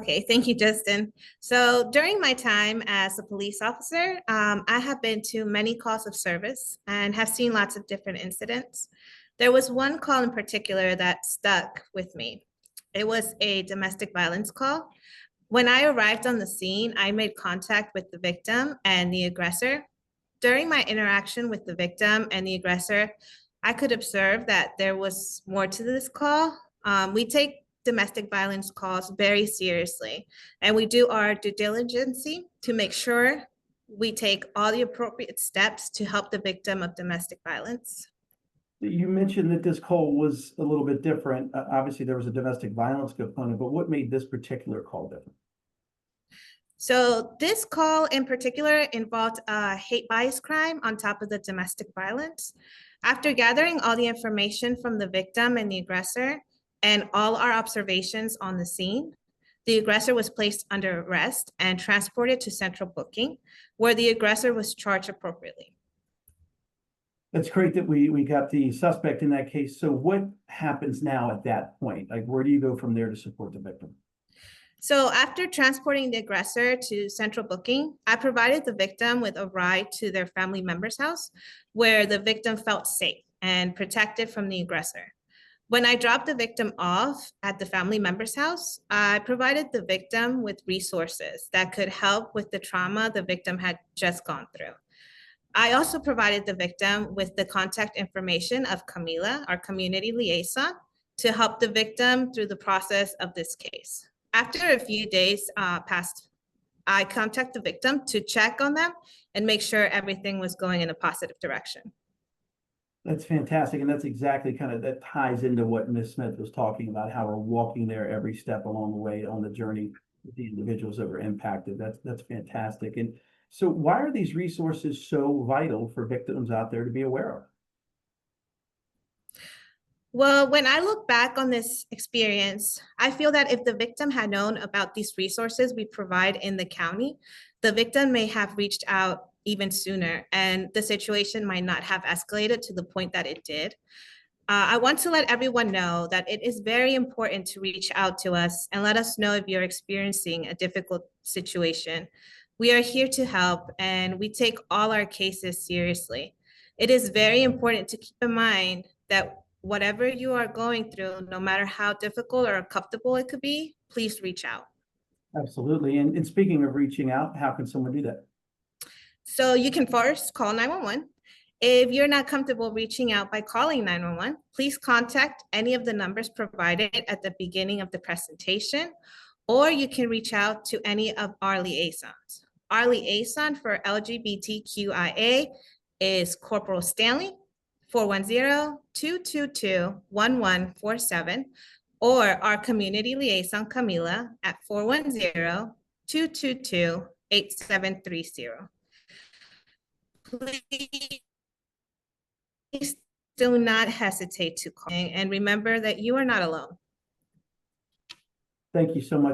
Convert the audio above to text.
Okay, thank you, Justin. So during my time as a police officer, I have been to many calls of service and have seen lots of different incidents. There was one call in particular that stuck with me. It was a domestic violence call. When I arrived on the scene, I made contact with the victim and the aggressor. During my interaction with the victim and the aggressor, I could observe that there was more to this call. We take domestic violence calls very seriously, and we do our due diligence to make sure we take all the appropriate steps to help the victim of domestic violence. You mentioned that this call was a little bit different. Obviously, there was a domestic violence component, but what made this particular call different? So this call in particular involved a hate bias crime on top of the domestic violence. After gathering all the information from the victim and the aggressor and all our observations on the scene, the aggressor was placed under arrest and transported to central booking, where the aggressor was charged appropriately. It's great that we got the suspect in that case. So what happens now at that point? Like, where do you go from there to support the victim? So after transporting the aggressor to central booking, I provided the victim with a ride to their family member's house where the victim felt safe and protected from the aggressor. When I dropped the victim off at the family member's house, I provided the victim with resources that could help with the trauma the victim had just gone through. I also provided the victim with the contact information of Camila, our community liaison, to help the victim through the process of this case. After a few days passed, I contacted the victim to check on them and make sure everything was going in a positive direction. That's fantastic. And that's exactly that ties into what Ms. Smith was talking about, how we're walking there every step along the way on the journey with the individuals that were impacted. That's fantastic. And so why are these resources so vital for victims out there to be aware of? Well, when I look back on this experience, I feel that if the victim had known about these resources we provide in the county, the victim may have reached out even sooner and the situation might not have escalated to the point that it did. I want to let everyone know that it is very important to reach out to us and let us know if you're experiencing a difficult situation. We are here to help and we take all our cases seriously. It is very important to keep in mind that whatever you are going through, no matter how difficult or uncomfortable it could be, please reach out. Absolutely. And speaking of reaching out, how can someone do that? So you can first call 911. If you're not comfortable reaching out by calling 911, please contact any of the numbers provided at the beginning of the presentation, or you can reach out to any of our liaisons. Our liaison for LGBTQIA is Corporal Stanley, 410-222-1147, or our community liaison Camila at 410-222-8730. Please do not hesitate to call and remember that you are not alone. Thank you so much.